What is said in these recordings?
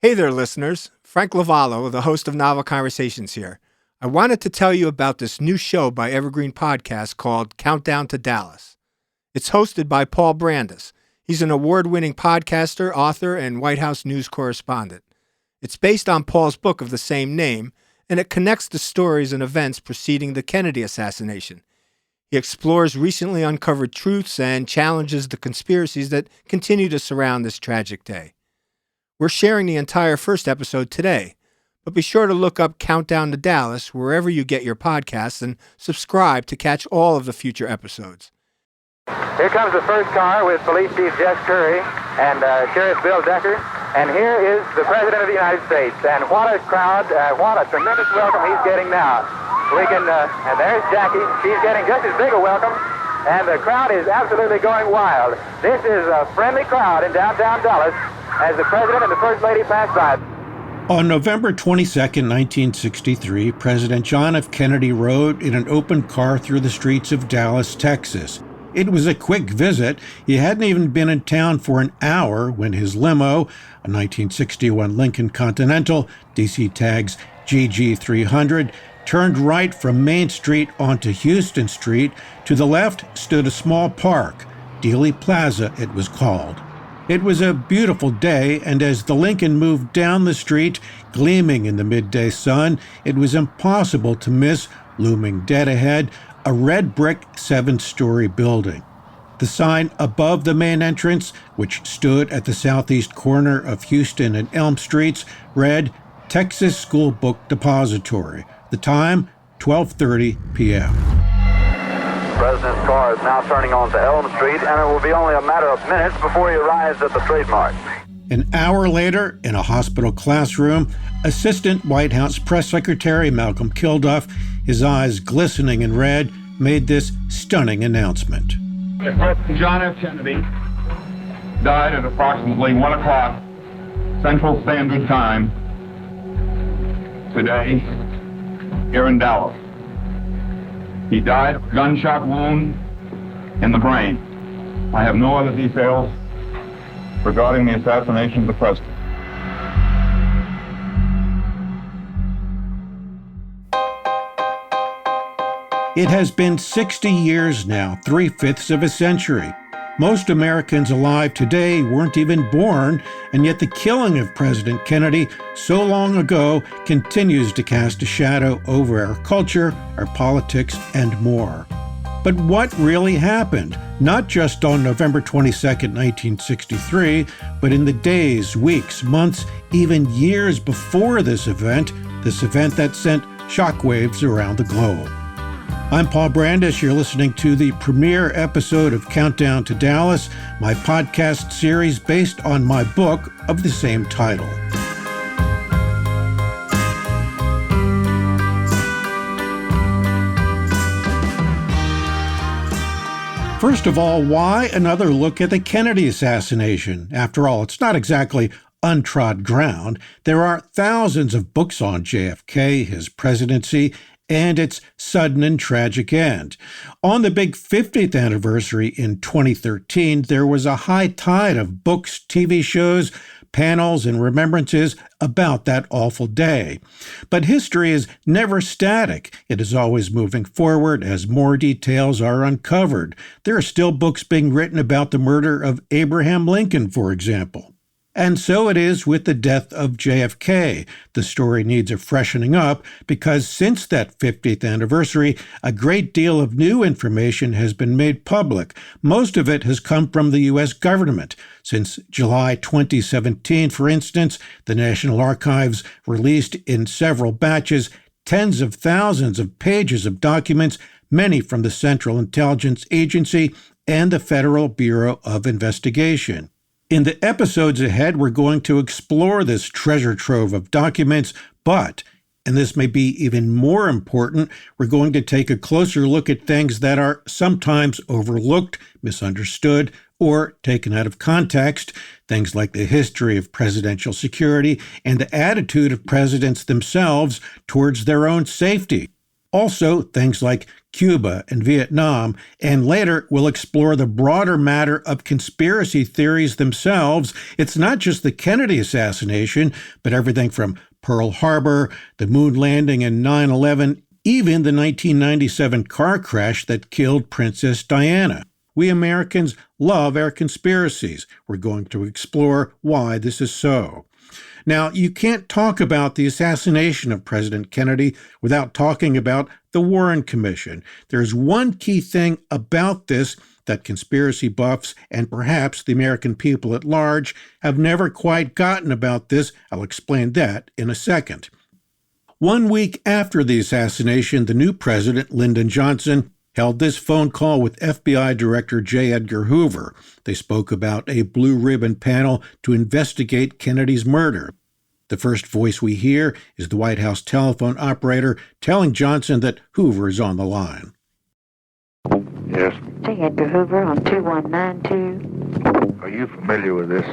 Hey there, listeners. Frank Lavallo, the host of Novel Conversations here. I wanted to tell you about this new show by Evergreen Podcasts called Countdown to Dallas. It's hosted by Paul Brandus. He's an award-winning podcaster, author, and White House news correspondent. It's based on Paul's book of the same name, and it connects the stories and events preceding the Kennedy assassination. He explores recently uncovered truths and challenges the conspiracies that continue to surround this tragic day. We're sharing the entire first episode today, but be sure to look up Countdown to Dallas wherever you get your podcasts and subscribe to catch all of the future episodes. Here comes the first car with Police Chief Jess Curry and Sheriff Bill Decker, and here is the President of the United States. And what a crowd, what a tremendous welcome he's getting now. And there's Jackie, she's getting just as big a welcome, and the crowd is absolutely going wild. This is a friendly crowd in downtown Dallas as the President and the First Lady pass by. On November 22, 1963, President John F. Kennedy rode in an open car through the streets of Dallas, Texas. It was a quick visit. He hadn't even been in town for an hour when his limo, a 1961 Lincoln Continental, DC tags GG300, turned right from Main Street onto Houston Street. To the left stood a small park. Dealey Plaza, it was called. It was a beautiful day, and as the Lincoln moved down the street, gleaming in the midday sun, it was impossible to miss, looming dead ahead, a red brick 7-story building. The sign above the main entrance, which stood at the southeast corner of Houston and Elm Streets, read Texas School Book Depository. The time, 12:30 p.m. The President's car is now turning onto Elm Street, and it will be only a matter of minutes before he arrives at the trademark. An hour later, in a hospital classroom, Assistant White House Press Secretary Malcolm Kilduff, his eyes glistening in red, made this stunning announcement. President John F. Kennedy died at approximately 1 o'clock Central Standard Time today here in Dallas. He died of a gunshot wound in the brain. I have no other details regarding the assassination of the president. It has been 60 years now, 3/5 of a century. Most Americans alive today weren't even born, and yet the killing of President Kennedy so long ago continues to cast a shadow over our culture, our politics, and more. But what really happened? Not just on November 22, 1963, but in the days, weeks, months, even years before this event that sent shockwaves around the globe. I'm Paul Brandus. You're listening to the premiere episode of Countdown to Dallas, my podcast series based on my book of the same title. First of all, why another look at the Kennedy assassination? After all, it's not exactly untrod ground. There are thousands of books on JFK, his presidency, and its sudden and tragic end. On the big 50th anniversary in 2013, there was a high tide of books, TV shows, panels, and remembrances about that awful day. But history is never static. It is always moving forward as more details are uncovered. There are still books being written about the murder of Abraham Lincoln, for example. And so it is with the death of JFK. The story needs a freshening up because since that 50th anniversary, a great deal of new information has been made public. Most of it has come from the U.S. government. Since July 2017, for instance, the National Archives released in several batches tens of thousands of pages of documents, many from the Central Intelligence Agency and the Federal Bureau of Investigation. In the episodes ahead, we're going to explore this treasure trove of documents, but, and this may be even more important, we're going to take a closer look at things that are sometimes overlooked, misunderstood, or taken out of context, things like the history of presidential security and the attitude of presidents themselves towards their own safety. Also, things like Cuba and Vietnam, and later we'll explore the broader matter of conspiracy theories themselves. It's not just the Kennedy assassination, but everything from Pearl Harbor, the moon landing, and 9/11, even the 1997 car crash that killed Princess Diana. We Americans love our conspiracies. We're going to explore why this is so. Now, you can't talk about the assassination of President Kennedy without talking about the Warren Commission. There's one key thing about this that conspiracy buffs and perhaps the American people at large have never quite gotten about this. I'll explain that in a second. 1 week after the assassination, the new president, Lyndon Johnson, held this phone call with FBI Director J. Edgar Hoover. They spoke about a blue ribbon panel to investigate Kennedy's murder. The first voice we hear is the White House telephone operator telling Johnson that Hoover is on the line. Yes. J. Edgar Hoover on 2192. Are you familiar with this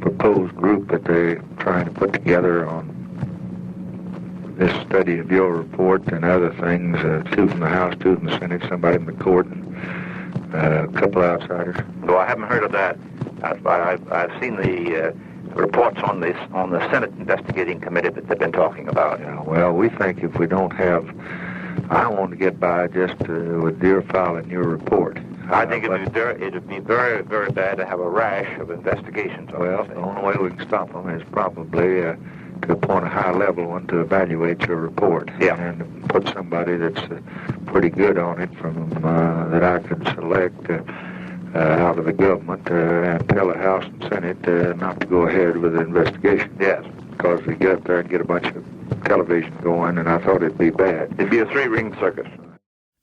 proposed group that they're trying to put together on this study of your report and other things, 2 from the House, 2 from the Senate, somebody from the court, and a couple of outsiders? No, I haven't heard of that. I've seen the reports on the Senate investigating committee that they've been talking about. Yeah, well, we think if we don't have, I don't want to get by just with your filing your report. I think it'd be very, very bad to have a rash of investigations. Well, the only way we can stop them is probably to appoint a high-level one to evaluate your report. Yeah. And put somebody that's pretty good on it from that I could select out of the government and tell the House and Senate not to go ahead with the investigation. Yes. Because we get up there and get a bunch of television going, and I thought it'd be bad. It'd be a 3-ring circus.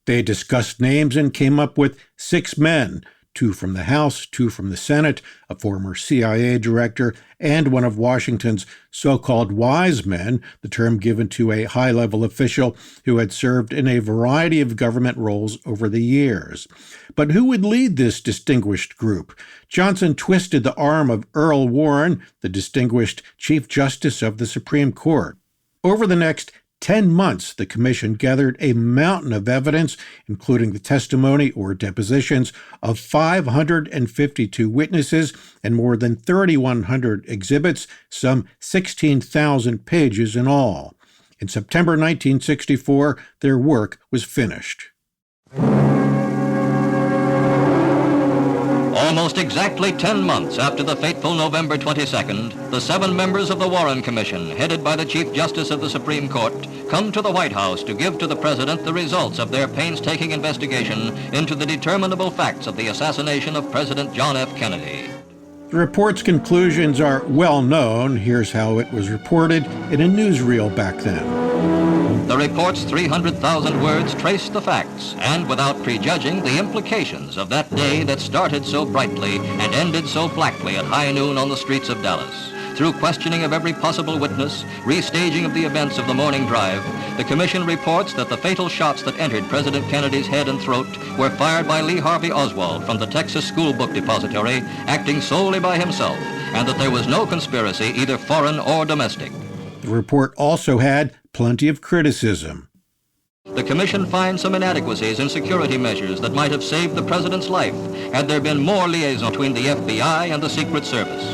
They discussed names and came up with 6 men, 2 from the House, 2 from the Senate, a former CIA director, and one of Washington's so-called wise men, the term given to a high-level official who had served in a variety of government roles over the years. But who would lead this distinguished group? Johnson twisted the arm of Earl Warren, the distinguished Chief Justice of the Supreme Court. Over the next 10 months, the commission gathered a mountain of evidence, including the testimony or depositions of 552 witnesses and more than 3,100 exhibits, some 16,000 pages in all. In September 1964, their work was finished. Almost exactly 10 months after the fateful November 22nd, the 7 members of the Warren Commission, headed by the Chief Justice of the Supreme Court, come to the White House to give to the President the results of their painstaking investigation into the determinable facts of the assassination of President John F. Kennedy. The report's conclusions are well known. Here's how it was reported in a newsreel back then. The report's 300,000 words traced the facts and, without prejudging, the implications of that day that started so brightly and ended so blackly at high noon on the streets of Dallas. Through questioning of every possible witness, restaging of the events of the morning drive, the commission reports that the fatal shots that entered President Kennedy's head and throat were fired by Lee Harvey Oswald from the Texas School Book Depository, acting solely by himself, and that there was no conspiracy, either foreign or domestic. The report also had plenty of criticism. The commission finds some inadequacies in security measures that might have saved the president's life had there been more liaison between the FBI and the Secret Service.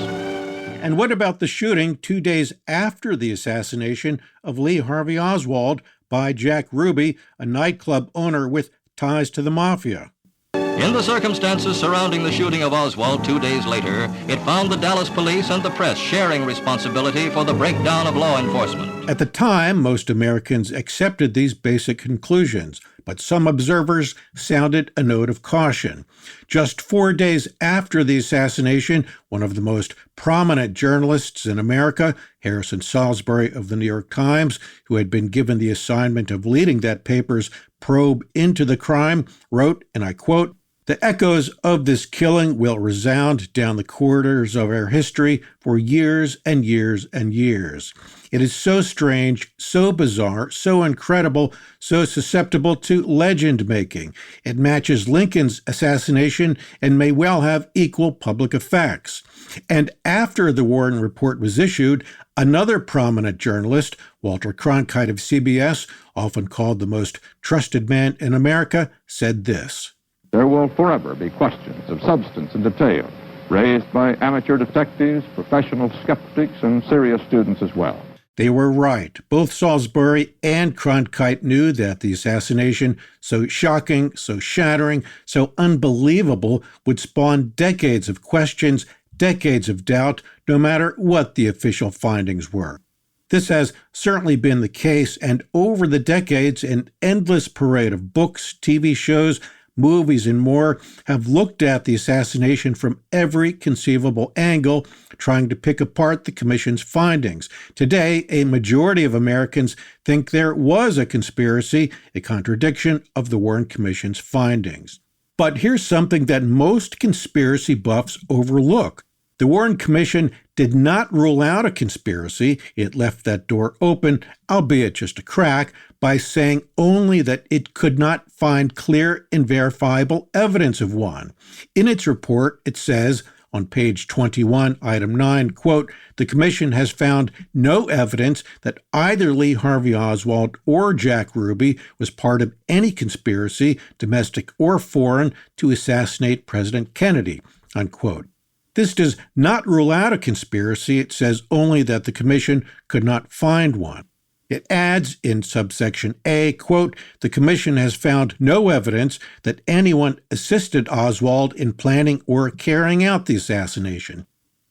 And what about the shooting 2 days after the assassination of Lee Harvey Oswald by Jack Ruby, a nightclub owner with ties to the mafia? In the circumstances surrounding the shooting of Oswald 2 days later, it found the Dallas police and the press sharing responsibility for the breakdown of law enforcement. At the time, most Americans accepted these basic conclusions, but some observers sounded a note of caution. Just 4 days after the assassination, one of the most prominent journalists in America, Harrison Salisbury of the New York Times, who had been given the assignment of leading that paper's probe into the crime, wrote, and I quote, The echoes of this killing will resound down the corridors of our history for years and years and years. It is so strange, so bizarre, so incredible, so susceptible to legend making. It matches Lincoln's assassination and may well have equal public effects. And after the Warren Report was issued, another prominent journalist, Walter Cronkite of CBS, often called the most trusted man in America, said this. There will forever be questions of substance and detail raised by amateur detectives, professional skeptics, and serious students as well. They were right. Both Salisbury and Cronkite knew that the assassination, so shocking, so shattering, so unbelievable, would spawn decades of questions, decades of doubt, no matter what the official findings were. This has certainly been the case, and over the decades, an endless parade of books, TV shows, movies, and more have looked at the assassination from every conceivable angle, trying to pick apart the commission's findings. Today, a majority of Americans think there was a conspiracy, a contradiction of the Warren Commission's findings. But here's something that most conspiracy buffs overlook. The Warren Commission did not rule out a conspiracy. It left that door open, albeit just a crack, by saying only that it could not find clear and verifiable evidence of one. In its report, it says, on page 21, item 9, quote, the Commission has found no evidence that either Lee Harvey Oswald or Jack Ruby was part of any conspiracy, domestic or foreign, to assassinate President Kennedy, unquote. This does not rule out a conspiracy. It says only that the Commission could not find one. It adds in subsection A, quote, the Commission has found no evidence that anyone assisted Oswald in planning or carrying out the assassination.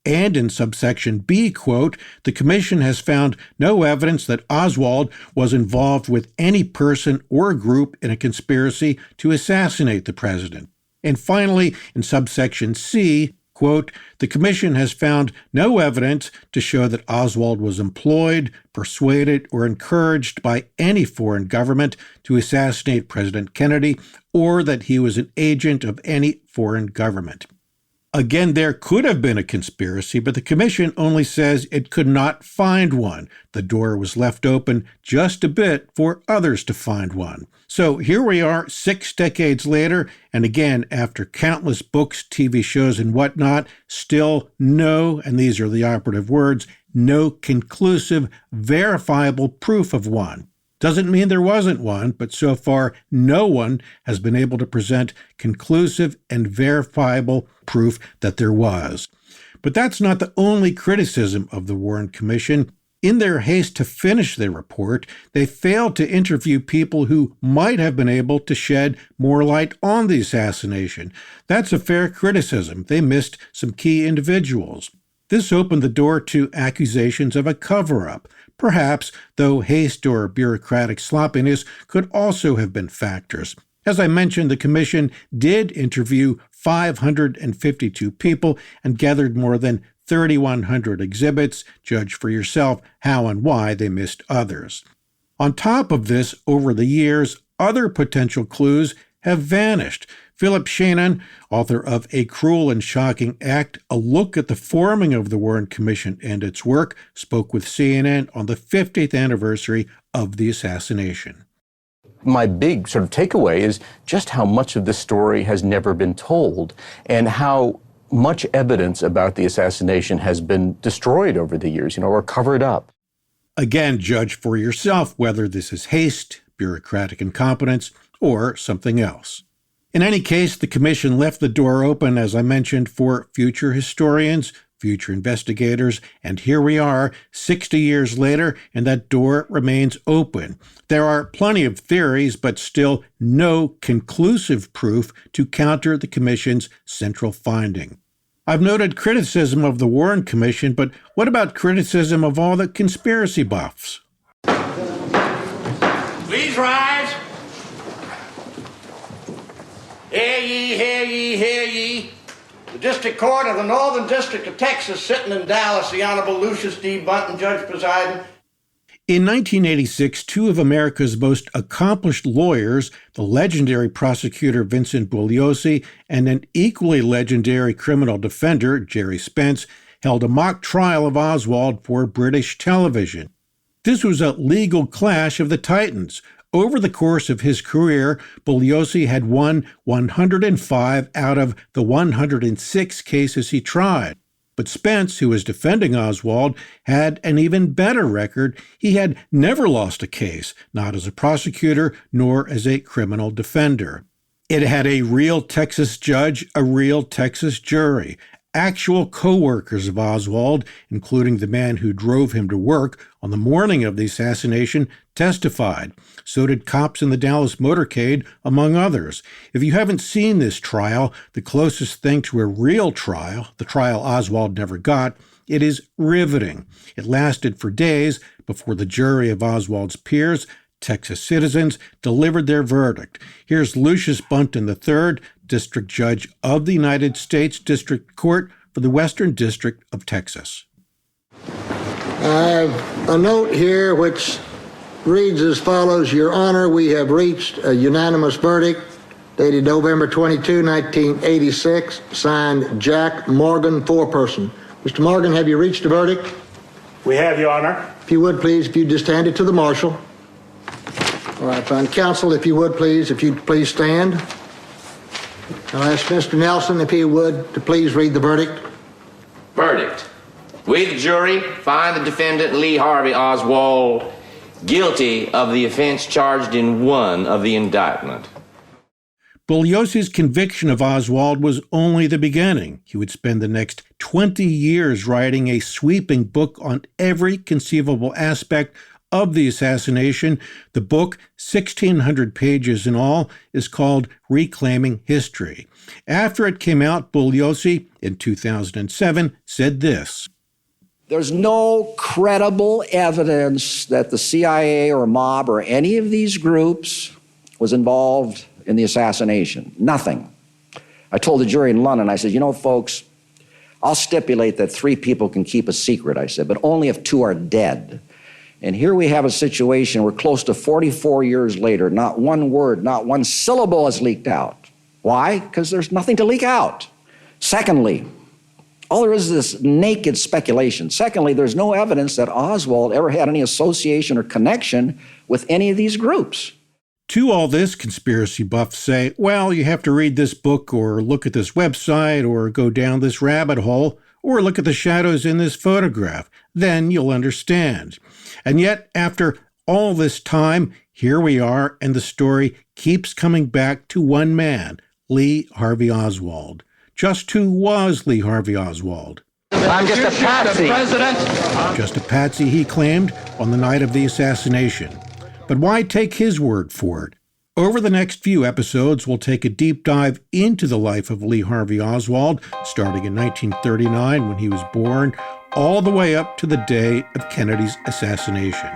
And in subsection B, quote, the Commission has found no evidence that Oswald was involved with any person or group in a conspiracy to assassinate the president. And finally, in subsection C, quote, the Commission has found no evidence to show that Oswald was employed, persuaded, or encouraged by any foreign government to assassinate President Kennedy, or that he was an agent of any foreign government. Again, there could have been a conspiracy, but the Commission only says it could not find one. The door was left open just a bit for others to find one. So here we are 6 decades later, and again, after countless books, TV shows, and whatnot, still no, and these are the operative words, no conclusive, verifiable proof of one. Doesn't mean there wasn't one, but so far no one has been able to present conclusive and verifiable proof that there was. But that's not the only criticism of the Warren Commission. In their haste to finish their report, they failed to interview people who might have been able to shed more light on the assassination. That's a fair criticism. They missed some key individuals. This opened the door to accusations of a cover-up. Perhaps, though haste or bureaucratic sloppiness could also have been factors. As I mentioned, the Commission did interview 552 people and gathered more than 3,100 exhibits. Judge for yourself how and why they missed others. On top of this, over the years, other potential clues have vanished. Philip Shannon, author of A Cruel and Shocking Act, A Look at the Forming of the Warren Commission and Its Work, spoke with CNN on the 50th anniversary of the assassination. My big sort of takeaway is just how much of this story has never been told and how much evidence about the assassination has been destroyed over the years, or covered up. Again, judge for yourself whether this is haste, bureaucratic incompetence, or something else. In any case, the Commission left the door open, as I mentioned, for future historians, future investigators, and here we are, 60 years later, and that door remains open. There are plenty of theories, but still no conclusive proof to counter the Commission's central finding. I've noted criticism of the Warren Commission, but what about criticism of all the conspiracy buffs? Please rise. Hear ye, hear ye, hear ye. The District Court of the Northern District of Texas, sitting in Dallas, the Honorable Lucius D. Bunton, Judge presiding. In 1986, two of America's most accomplished lawyers, the legendary prosecutor Vincent Bugliosi and an equally legendary criminal defender, Jerry Spence, held a mock trial of Oswald for British television. This was a legal clash of the titans. Over the course of his career, Bugliosi had won 105 out of the 106 cases he tried. But Spence, who was defending Oswald, had an even better record. He had never lost a case, not as a prosecutor nor as a criminal defender. It had a real Texas judge, a real Texas jury. Actual co-workers of Oswald, including the man who drove him to work on the morning of the assassination, testified. So did cops in the Dallas motorcade, among others. If you haven't seen this trial, the closest thing to a real trial, the trial Oswald never got, it is riveting. It lasted for days before the jury of Oswald's peers, Texas citizens, delivered their verdict. Here's Lucius Bunton III, District Judge of the United States District Court for the Western District of Texas. I have a note here which reads as follows. Your Honor, we have reached a unanimous verdict dated November 22, 1986, signed Jack Morgan, foreperson. Mr. Morgan, have you reached a verdict? We have, Your Honor. If you would, please, if you just hand it to the marshal. All right, fine. Counsel, if you'd please stand. I'll ask Mr. Nelson, if he would, to please read the verdict. Verdict. We, the jury, find the defendant Lee Harvey Oswald guilty of the offense charged in one of the indictment. Bugliosi's conviction of Oswald was only the beginning. He would spend the next 20 years writing a sweeping book on every conceivable aspect of the assassination. The book, 1,600 pages in all, is called Reclaiming History. After it came out, Bugliosi, in 2007, said this. There's no credible evidence that the CIA or mob or any of these groups was involved in the assassination. Nothing. I told the jury in London, I said, folks, I'll stipulate that 3 people can keep a secret, I said, but only if 2 are dead. And here we have a situation where close to 44 years later, not one word, not one syllable has leaked out. Why? Because there's nothing to leak out. Secondly, all there is this naked speculation. Secondly, there's no evidence that Oswald ever had any association or connection with any of these groups. To all this, conspiracy buffs say, well, you have to read this book or look at this website or go down this rabbit hole or look at the shadows in this photograph. Then you'll understand. And yet, after all this time, here we are, and the story keeps coming back to one man, Lee Harvey Oswald. Just who was Lee Harvey Oswald? I'm just a patsy. Just a patsy, he claimed, on the night of the assassination. But why take his word for it? Over the next few episodes, we'll take a deep dive into the life of Lee Harvey Oswald, starting in 1939 when he was born, all the way up to the day of Kennedy's assassination.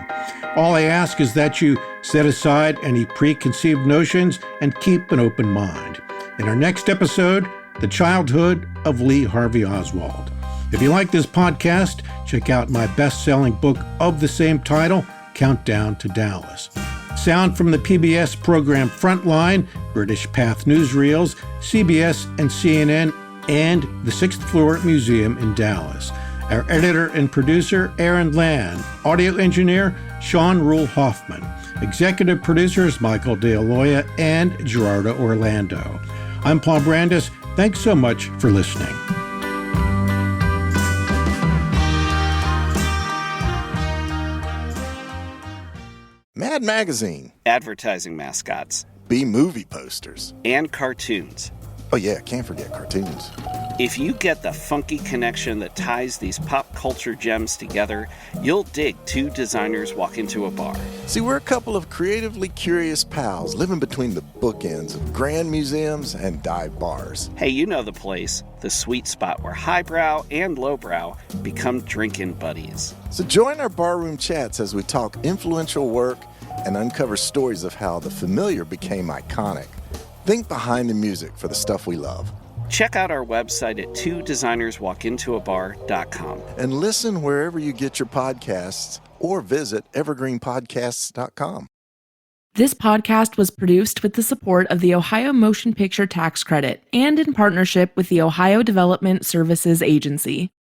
All I ask is that you set aside any preconceived notions and keep an open mind. In our next episode, the childhood of Lee Harvey Oswald. If you like this podcast, check out my best-selling book of the same title, Countdown to Dallas. Sound from the PBS program Frontline, British Path Newsreels, CBS and CNN, and the 6th Floor Museum in Dallas. Our editor and producer, Aaron Land. Audio engineer, Sean Rule Hoffman. Executive producers, Michael DeAloia and Gerardo Orlando. I'm Paul Brandus. Thanks so much for listening. Mad Magazine. Advertising mascots. B-movie posters. And cartoons. Oh yeah, can't forget cartoons. If you get the funky connection that ties these pop culture gems together, you'll dig Two Designers Walk Into a Bar. See, we're a couple of creatively curious pals living between the bookends of grand museums and dive bars. Hey, you know the place, the sweet spot where highbrow and lowbrow become drinking buddies. So join our barroom chats as we talk influential work and uncover stories of how the familiar became iconic. Think behind the music for the stuff we love. Check out our website at twodesignerswalkintoabar.com. And listen wherever you get your podcasts or visit evergreenpodcasts.com. This podcast was produced with the support of the Ohio Motion Picture Tax Credit and in partnership with the Ohio Development Services Agency.